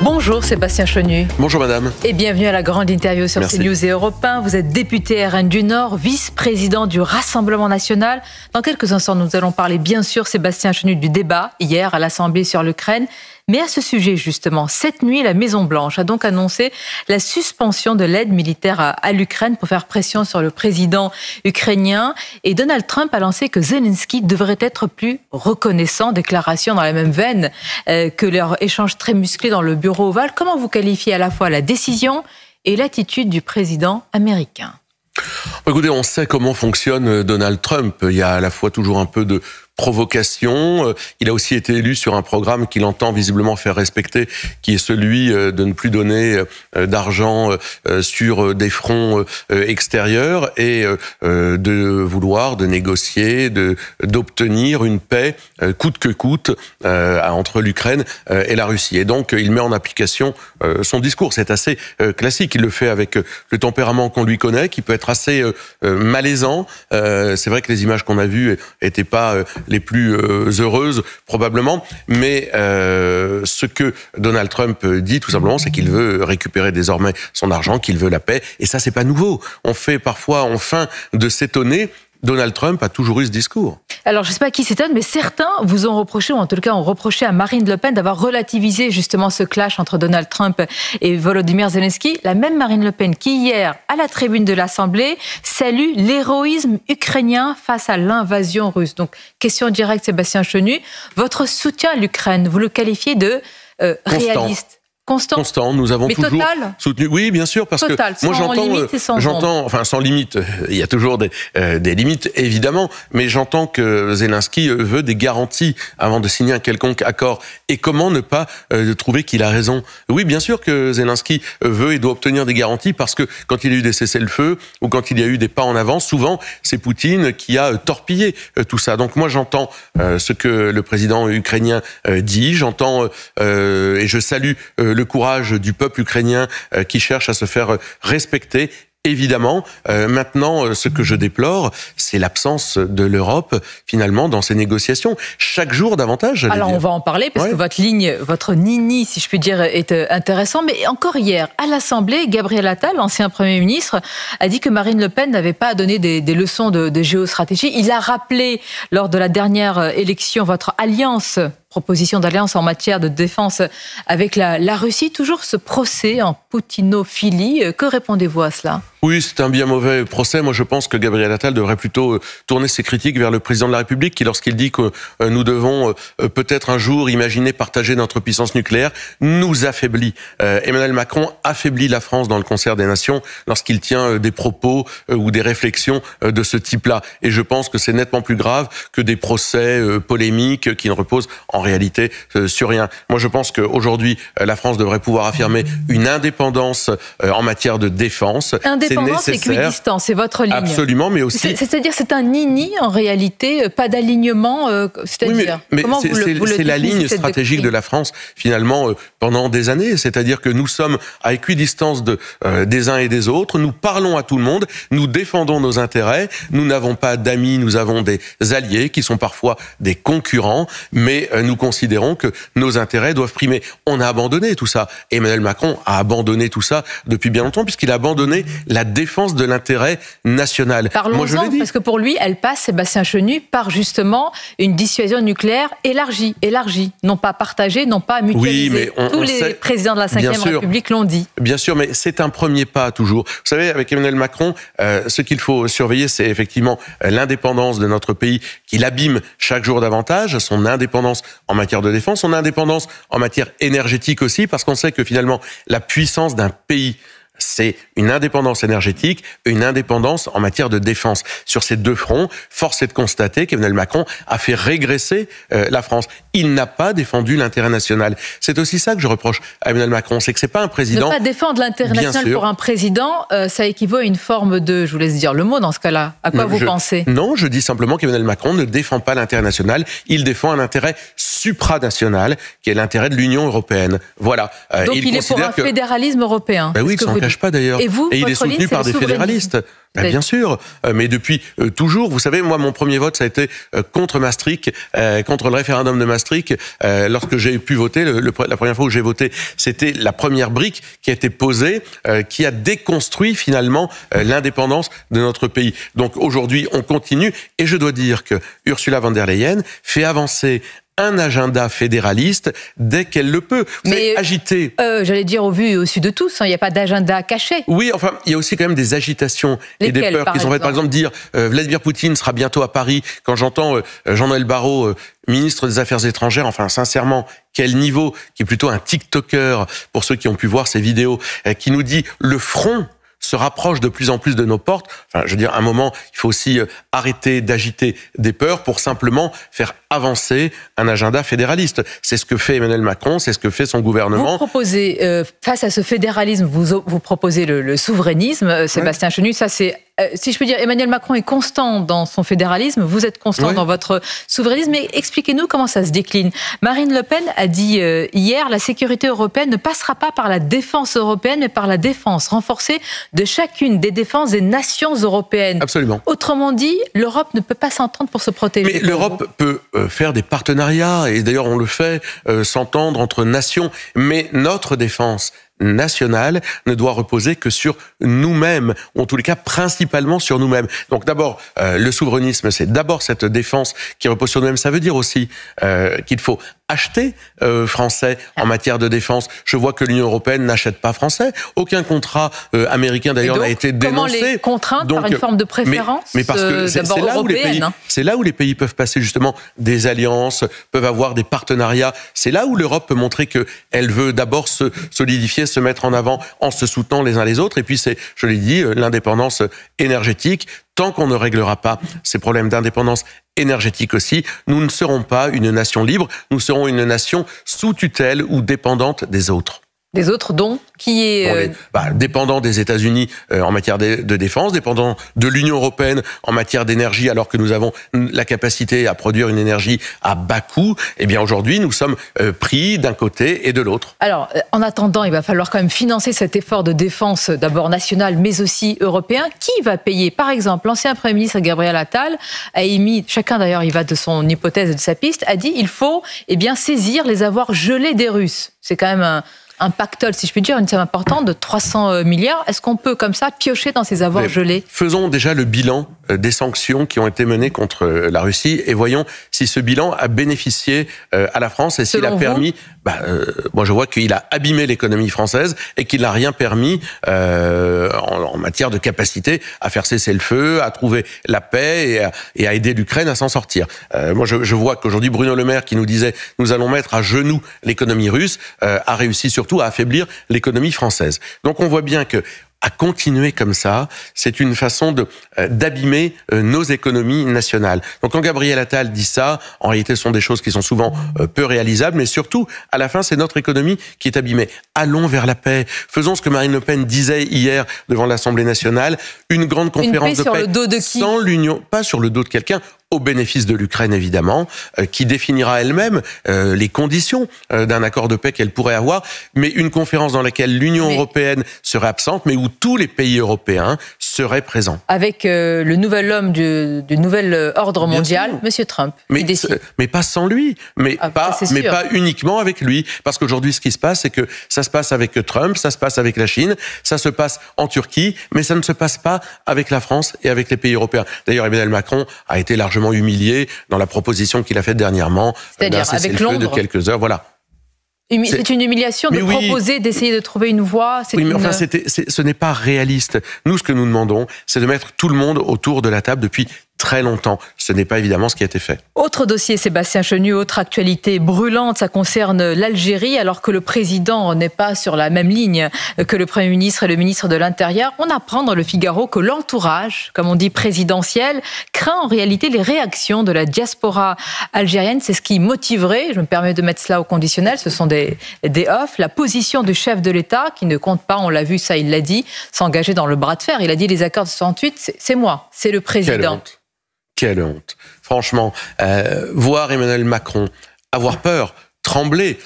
Bonjour Sébastien Chenu. Bonjour madame. Et bienvenue à la grande interview sur Merci. CNews et Europe 1. Vous êtes député RN du Nord, vice-président du Rassemblement National. Dans quelques instants, nous allons parler bien sûr, Sébastien Chenu, du débat hier à l'Assemblée sur l'Ukraine. Mais à ce sujet, justement, cette nuit, la Maison-Blanche a donc annoncé la suspension de l'aide militaire à l'Ukraine pour faire pression sur le président ukrainien. Et Donald Trump a lancé que Zelensky devrait être plus reconnaissant. Déclaration dans la même veine que leur échange très musclé dans le bureau ovale. Comment vous qualifiez à la fois la décision et l'attitude du président américain ? Écoutez, on sait comment fonctionne Donald Trump. Il y a à la fois toujours un peu de provocation. Il a aussi été élu sur un programme qu'il entend visiblement faire respecter, qui est celui de ne plus donner d'argent sur des fronts extérieurs et de négocier, d'obtenir une paix coûte que coûte entre l'Ukraine et la Russie. Et donc, il met en application son discours. C'est assez classique. Il le fait avec le tempérament qu'on lui connaît, qui peut être assez malaisant. C'est vrai que les images qu'on a vues n'étaient pas les plus heureuses probablement, mais ce que Donald Trump dit tout simplement, c'est qu'il veut récupérer désormais son argent, qu'il veut la paix, et ça c'est pas nouveau. On feint de s'étonner. Donald Trump a toujours eu ce discours. Alors, je ne sais pas qui s'étonne, mais certains vous ont reproché, ou en tout cas ont reproché à Marine Le Pen d'avoir relativisé justement ce clash entre Donald Trump et Volodymyr Zelensky. La même Marine Le Pen qui, hier, à la tribune de l'Assemblée, salue l'héroïsme ukrainien face à l'invasion russe. Donc, question directe, Sébastien Chenu. Votre soutien à l'Ukraine, vous le qualifiez de réaliste ? Constant, nous avons toujours total soutenu. Oui, bien sûr, parce total, que moi sans limite. Il y a toujours des limites, évidemment, mais j'entends que Zelensky veut des garanties avant de signer un quelconque accord. Et comment ne pas trouver qu'il a raison ? Oui, bien sûr que Zelensky veut et doit obtenir des garanties, parce que quand il y a eu des cessez-le-feu ou quand il y a eu des pas en avant, souvent c'est Poutine qui a torpillé tout ça. Donc moi j'entends ce que le président ukrainien dit, j'entends et je salue le courage du peuple ukrainien qui cherche à se faire respecter. Évidemment, maintenant, ce que je déplore, c'est l'absence de l'Europe, finalement, dans ces négociations. Chaque jour, davantage, j'allais dire. Alors, on va en parler, parce que votre ligne, votre nini, si je puis dire, est intéressant. Mais encore hier, à l'Assemblée, Gabriel Attal, ancien Premier ministre, a dit que Marine Le Pen n'avait pas à donner des leçons de géostratégie. Il a rappelé, lors de la dernière élection, votre proposition d'alliance en matière de défense avec la Russie. Toujours ce procès en poutinophilie. Que répondez-vous à cela ? Oui, c'est un bien mauvais procès. Moi, je pense que Gabriel Attal devrait plutôt tourner ses critiques vers le président de la République, qui, lorsqu'il dit que nous devons peut-être un jour imaginer partager notre puissance nucléaire, nous affaiblit. Emmanuel Macron affaiblit la France dans le concert des nations lorsqu'il tient des propos ou des réflexions de ce type-là. Et je pense que c'est nettement plus grave que des procès polémiques qui ne reposent en réalité sur rien. Moi, je pense qu'aujourd'hui, la France devrait pouvoir affirmer une indépendance en matière de défense. Indépendance et équidistance, c'est votre ligne. Absolument, mais aussi... C'est-à-dire, c'est un nini, en réalité, pas d'alignement, c'est-à-dire... Oui, mais c'est la ligne stratégique de la France, finalement, pendant des années. C'est-à-dire que nous sommes à équidistance des uns et des autres, nous parlons à tout le monde, nous défendons nos intérêts, nous n'avons pas d'amis, nous avons des alliés qui sont parfois des concurrents, mais nous considérons que nos intérêts doivent primer. On a abandonné tout ça. Emmanuel Macron a abandonné tout ça depuis bien longtemps, puisqu'il a abandonné la défense de l'intérêt national. Parlons-en, parce que pour lui, elle passe, Sébastien Chenu, par justement une dissuasion nucléaire élargie, non pas partagée, non pas mutualisée. Oui, mais tous les présidents de la Ve République l'ont dit. Bien sûr, mais c'est un premier pas toujours. Vous savez, avec Emmanuel Macron, ce qu'il faut surveiller, c'est effectivement l'indépendance de notre pays, qui l'abîme chaque jour davantage, son indépendance en matière de défense, son indépendance en matière énergétique aussi, parce qu'on sait que finalement, la puissance d'un pays, c'est une indépendance énergétique et une indépendance en matière de défense. Sur ces deux fronts, force est de constater qu'Emmanuel Macron a fait régresser la France. Il n'a pas défendu l'intérêt national. C'est aussi ça que je reproche à Emmanuel Macron, c'est que c'est pas un président... Ne pas défendre l'intérêt national pour un président, ça équivaut à une forme de, je vous laisse dire le mot dans ce cas-là. À quoi vous pensez ? Non, je dis simplement qu'Emmanuel Macron ne défend pas l'intérêt national, il défend un intérêt supranational, qui est l'intérêt de l'Union européenne. Voilà. Donc il est pour un fédéralisme européen. Oui, sans cache pas d'ailleurs. Et vous, il est soutenu par des fédéralistes. Bien sûr, mais depuis toujours, vous savez, moi, mon premier vote, ça a été contre Maastricht, contre le référendum de Maastricht. Lorsque j'ai pu voter, la première fois où j'ai voté, c'était la première brique qui a été posée, qui a déconstruit finalement l'indépendance de notre pays. Donc aujourd'hui, on continue, et je dois dire que Ursula von der Leyen fait avancer un agenda fédéraliste dès qu'elle le peut. Vous savez, agiter. J'allais dire au vu et au su de tous, il n'y a pas d'agenda caché. Oui, enfin, il y a aussi quand même des agitations et des peurs qui sont faites. Par exemple, dire Vladimir Poutine sera bientôt à Paris. Quand j'entends Jean-Noël Barrot, ministre des Affaires étrangères, enfin, sincèrement, quel niveau, qui est plutôt un TikToker, pour ceux qui ont pu voir ces vidéos, qui nous dit le front se rapproche de plus en plus de nos portes. Enfin, je veux dire, à un moment, il faut aussi arrêter d'agiter des peurs pour simplement faire avancer un agenda fédéraliste. C'est ce que fait Emmanuel Macron, c'est ce que fait son gouvernement. Vous proposez, face à ce fédéralisme, vous proposez le souverainisme, Sébastien Chenu, ça c'est... si je peux dire, Emmanuel Macron est constant dans son fédéralisme, vous êtes constant dans votre souverainisme, mais expliquez-nous comment ça se décline. Marine Le Pen a dit hier, la sécurité européenne ne passera pas par la défense européenne, mais par la défense renforcée de chacune des défenses des nations européennes. Absolument. Autrement dit, l'Europe ne peut pas s'entendre pour se protéger. Mais l'Europe peut faire des partenariats, et d'ailleurs on le fait, s'entendre entre nations, mais notre défense nationale ne doit reposer que sur nous-mêmes, ou en tous les cas principalement sur nous-mêmes. Donc d'abord, le souverainisme, c'est d'abord cette défense qui repose sur nous-mêmes. Ça veut dire aussi qu'il faut acheter français en matière de défense. Je vois que l'Union européenne n'achète pas français. Aucun contrat américain d'ailleurs n'a été dénoncé. Comment les contraindre par une forme de préférence mais parce que c'est là où les pays peuvent passer justement des alliances, peuvent avoir des partenariats. C'est là où l'Europe peut montrer qu'elle veut d'abord se solidifier, se mettre en avant en se soutenant les uns les autres. Et puis c'est, je l'ai dit, l'indépendance énergétique. Tant qu'on ne réglera pas ces problèmes d'indépendance énergétique aussi, nous ne serons pas une nation libre, nous serons une nation sous tutelle ou dépendante des autres. Des autres dont qui est dépendant des États-Unis en matière de défense, dépendant de l'Union européenne en matière d'énergie, alors que nous avons la capacité à produire une énergie à bas coût. Eh bien aujourd'hui, nous sommes pris d'un côté et de l'autre. Alors, en attendant, il va falloir quand même financer cet effort de défense, d'abord national, mais aussi européen. Qui va payer? Par exemple, l'ancien Premier ministre Gabriel Attal a émis, chacun d'ailleurs, il va de son hypothèse et de sa piste, a dit il faut saisir les avoirs gelés des Russes. C'est quand même un pactole, si je puis dire, une somme importante de 300 milliards. Est-ce qu'on peut, comme ça, piocher dans ces avoirs gelés? Faisons déjà le bilan des sanctions qui ont été menées contre la Russie et voyons si ce bilan a bénéficié à la France et s'il a permis... moi, je vois qu'il a abîmé l'économie française et qu'il n'a rien permis en matière de capacité à faire cesser le feu, à trouver la paix et à aider l'Ukraine à s'en sortir. Moi, je vois qu'aujourd'hui, Bruno Le Maire, qui nous disait « nous allons mettre à genoux l'économie russe », a réussi surtout à affaiblir l'économie française. Donc on voit bien que à continuer comme ça, c'est une façon d'abîmer nos économies nationales. Donc quand Gabriel Attal dit ça, en réalité ce sont des choses qui sont souvent peu réalisables, mais surtout, à la fin, c'est notre économie qui est abîmée. Allons vers la paix. Faisons ce que Marine Le Pen disait hier devant l'Assemblée nationale, une grande conférence de paix le dos de qui? Sans l'union, pas sur le dos de quelqu'un, au bénéfice de l'Ukraine évidemment, qui définira elle-même les conditions d'un accord de paix qu'elle pourrait avoir, mais une conférence dans laquelle l'Union européenne serait absente, mais où tous les pays européens seraient présents. Avec le nouvel homme du nouvel ordre mondial, Monsieur Trump. Mais pas sans lui, mais pas uniquement avec lui. Parce qu'aujourd'hui, ce qui se passe, c'est que ça se passe avec Trump, ça se passe avec la Chine, ça se passe en Turquie, mais ça ne se passe pas avec la France et avec les pays européens. D'ailleurs, Emmanuel Macron a été largement humilié dans la proposition qu'il a faite dernièrement d'un cessez-le-feu de quelques heures. Voilà. C'est une humiliation de proposer, d'essayer de trouver une voie. Oui, mais enfin, ce n'est pas réaliste. Nous, ce que nous demandons, c'est de mettre tout le monde autour de la table depuis très longtemps. Ce n'est pas évidemment ce qui a été fait. Autre dossier, Sébastien Chenu, autre actualité brûlante, ça concerne l'Algérie, alors que le président n'est pas sur la même ligne que le Premier ministre et le ministre de l'Intérieur. On apprend dans le Figaro que l'entourage, comme on dit présidentiel, craint en réalité les réactions de la diaspora algérienne. C'est ce qui motiverait, je me permets de mettre cela au conditionnel, ce sont des offs, la position du chef de l'État, qui ne compte pas, on l'a vu, ça il l'a dit, s'engager dans le bras de fer. Il a dit les accords de 68, c'est moi, c'est le président. Quelle honte. Franchement, voir Emmanuel Macron avoir peur, trembler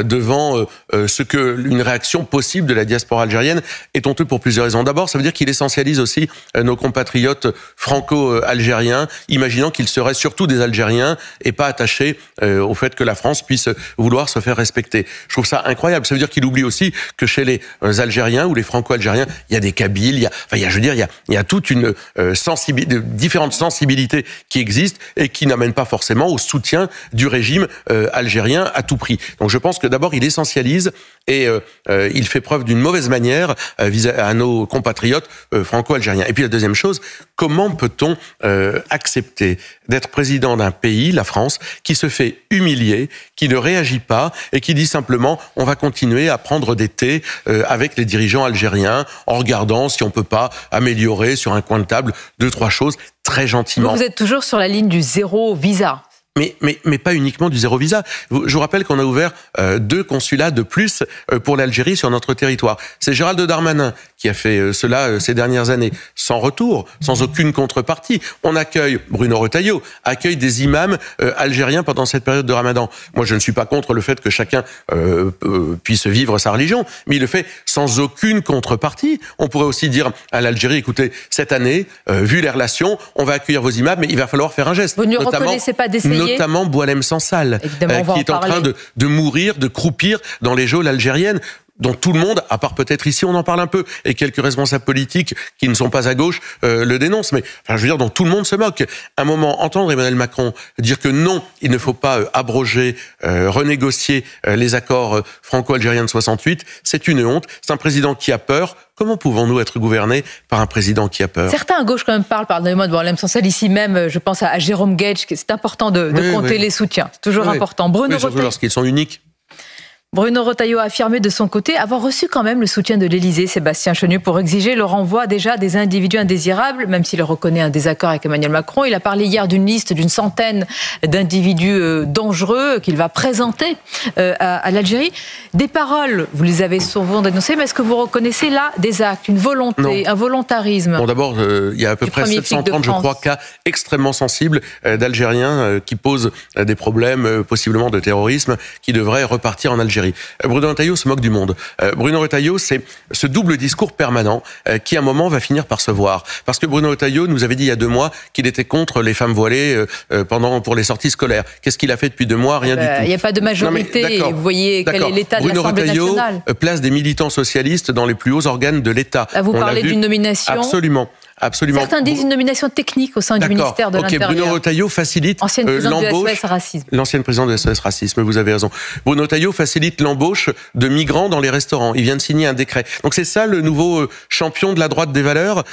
devant une réaction possible de la diaspora algérienne est honteux pour plusieurs raisons. D'abord, ça veut dire qu'il essentialise aussi nos compatriotes franco-algériens, imaginant qu'ils seraient surtout des Algériens et pas attachés au fait que la France puisse vouloir se faire respecter. Je trouve ça incroyable. Ça veut dire qu'il oublie aussi que chez les Algériens ou les franco-algériens, il y a des Kabyles, il y a toute une différentes sensibilités qui existent et qui n'amènent pas forcément au soutien du régime algérien à tout prix. Donc je pense que d'abord il essentialise et il fait preuve d'une mauvaise manière à nos compatriotes franco-algériens. Et puis la deuxième chose, comment peut-on accepter d'être président d'un pays, la France, qui se fait humilier, qui ne réagit pas et qui dit simplement on va continuer à prendre des thés avec les dirigeants algériens en regardant si on peut pas améliorer sur un coin de table 2-3 choses très gentiment. Vous êtes toujours sur la ligne du zéro visa. Mais pas uniquement du zéro visa. Je vous rappelle qu'on a ouvert 2 consulats de plus pour l'Algérie sur notre territoire. C'est Gérald Darmanin qui a fait cela ces dernières années, sans retour, sans aucune contrepartie. On accueille, Bruno Retailleau accueille des imams algériens pendant cette période de Ramadan. Moi, je ne suis pas contre le fait que chacun puisse vivre sa religion, mais il le fait sans aucune contrepartie. On pourrait aussi dire à l'Algérie, écoutez, cette année, vu les relations, on va accueillir vos imams, mais il va falloir faire un geste. Vous ne reconnaissez pas d'essayer ? Notamment Boualem Sansal, qui est en train de mourir, de croupir dans les geôles algériennes, dont tout le monde, à part peut-être ici, on en parle un peu, et quelques responsables politiques qui ne sont pas à gauche le dénoncent, mais enfin, je veux dire, dont tout le monde se moque. À un moment, entendre Emmanuel Macron dire que non, il ne faut pas abroger, renégocier les accords franco-algériens de 68, c'est une honte. C'est un président qui a peur. Comment pouvons-nous être gouvernés par un président qui a peur ? Certains à gauche quand même pardonnez-moi de Boualem Sansal, ici même, je pense à Jérôme Guedj, c'est important de compter les soutiens, c'est toujours important. Surtout lorsqu'ils sont uniques. Bruno Retailleau a affirmé de son côté avoir reçu quand même le soutien de l'Élysée, Sébastien Chenu, pour exiger le renvoi déjà des individus indésirables, même s'il reconnaît un désaccord avec Emmanuel Macron. Il a parlé hier d'une liste d'une centaine d'individus dangereux qu'il va présenter à l'Algérie. Des paroles, vous les avez souvent dénoncées, mais est-ce que vous reconnaissez là des actes, une volonté, un volontarisme ? Bon, d'abord, il y a à peu près 730, je crois, cas extrêmement sensibles d'Algériens qui posent des problèmes, possiblement de terrorisme, qui devraient repartir en Algérie. Bruno Retailleau se moque du monde. Bruno Retailleau, c'est ce double discours permanent qui, à un moment, va finir par se voir. Parce que Bruno Retailleau nous avait dit il y a 2 mois qu'il était contre les femmes voilées pour les sorties scolaires. Qu'est-ce qu'il a fait depuis 2 mois ? Rien du tout. Il n'y a pas de majorité. Vous voyez quel est l'état de l'Assemblée nationale. Bruno Retailleau place des militants socialistes dans les plus hauts organes de l'État. Vous parlez d'une nomination ? Absolument. Certains disent une nomination technique au sein du ministère de l'Intérieur. Bruno Retailleau facilite l'embauche. L'ancienne présidente de SOS Racisme, vous avez raison. Bruno Retailleau facilite l'embauche de migrants dans les restaurants. Il vient de signer un décret. Donc c'est ça le nouveau champion de la droite des valeurs.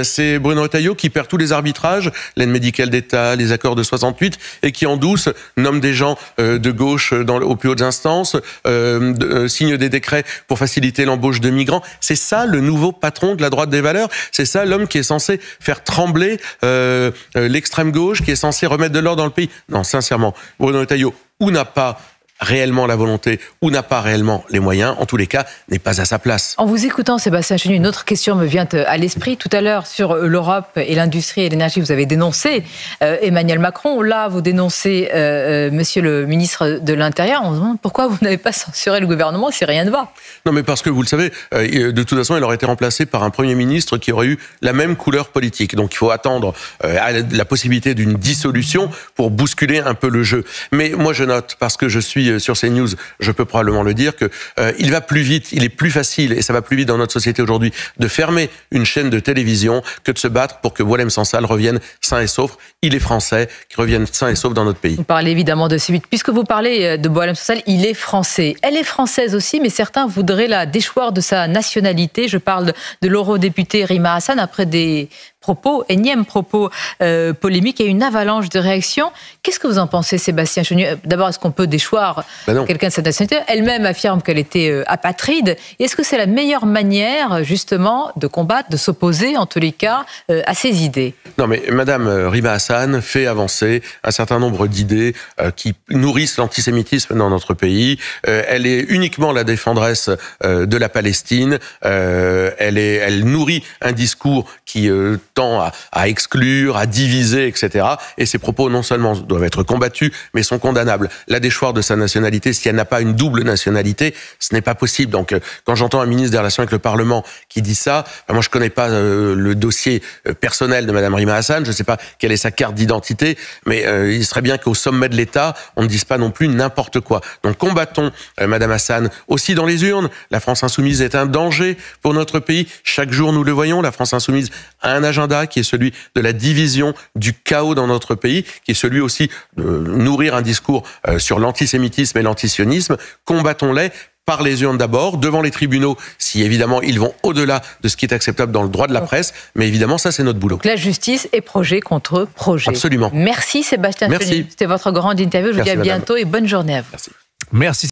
C'est Bruno Retailleau qui perd tous les arbitrages, l'aide médicale d'État, les accords de 68, et qui en douce nomme des gens de gauche aux plus hautes instances, signe des décrets pour faciliter l'embauche de migrants. C'est ça le nouveau patron de la droite des valeurs. C'est ça l'homme qui est censé faire trembler l'extrême gauche, qui est censé remettre de l'ordre dans le pays. Non, sincèrement, Bruno Retailleau, ou n'a pas réellement la volonté ou n'a pas réellement les moyens, en tous les cas, n'est pas à sa place. En vous écoutant, Sébastien Chenu, une autre question me vient à l'esprit. Tout à l'heure, sur l'Europe et l'industrie et l'énergie, vous avez dénoncé Emmanuel Macron. Là, vous dénoncez monsieur le ministre de l'Intérieur. On se demande pourquoi vous n'avez pas censuré le gouvernement si rien ne va. Non, mais parce que, vous le savez, de toute façon, il aurait été remplacé par un Premier ministre qui aurait eu la même couleur politique. Donc, il faut attendre la possibilité d'une dissolution pour bousculer un peu le jeu. Mais moi, je note, parce que je suis sur CNews, je peux probablement le dire, que il va plus vite, il est plus facile, et ça va plus vite dans notre société aujourd'hui, de fermer une chaîne de télévision que de se battre pour que Boualem Sansal revienne sain et sauf. Il est français, qu'il revienne sain et sauf dans notre pays. Vous parlez évidemment de C8. Puisque vous parlez de Boualem Sansal, il est français. Elle est française aussi, mais certains voudraient la déchoir de sa nationalité. Je parle de l'eurodéputée Rima Hassan après des énièmes propos polémiques et une avalanche de réactions. Qu'est-ce que vous en pensez, Sébastien Chenu ? D'abord, est-ce qu'on peut déchoir quelqu'un de cette nationalité ? Elle-même affirme qu'elle était apatride. Et est-ce que c'est la meilleure manière, justement, de combattre, de s'opposer, en tous les cas, à ces idées ? Non, mais Madame Rima Hassan fait avancer un certain nombre d'idées qui nourrissent l'antisémitisme dans notre pays. Elle est uniquement la défendresse de la Palestine. Elle nourrit un discours qui temps à exclure, à diviser, etc. Et ces propos, non seulement doivent être combattus, mais sont condamnables. La déchoir de sa nationalité, si elle n'a pas une double nationalité, ce n'est pas possible. Donc, quand j'entends un ministre des Relations avec le Parlement qui dit ça, moi, je connais pas le dossier personnel de Madame Rima Hassan, je ne sais pas quelle est sa carte d'identité, mais il serait bien qu'au sommet de l'État, on ne dise pas non plus n'importe quoi. Donc, combattons Madame Hassan aussi dans les urnes. La France insoumise est un danger pour notre pays. Chaque jour, nous le voyons, la France insoumise a un agenda qui est celui de la division, du chaos dans notre pays, qui est celui aussi de nourrir un discours sur l'antisémitisme et l'antisionisme. Combattons-les par les urnes d'abord, devant les tribunaux, si évidemment ils vont au-delà de ce qui est acceptable dans le droit de la presse, mais évidemment ça c'est notre boulot. Donc la justice est projet contre projet. Absolument. Merci Sébastien Chenu. C'était votre grande interview, je vous dis à bientôt et bonne journée à vous. Merci. Merci.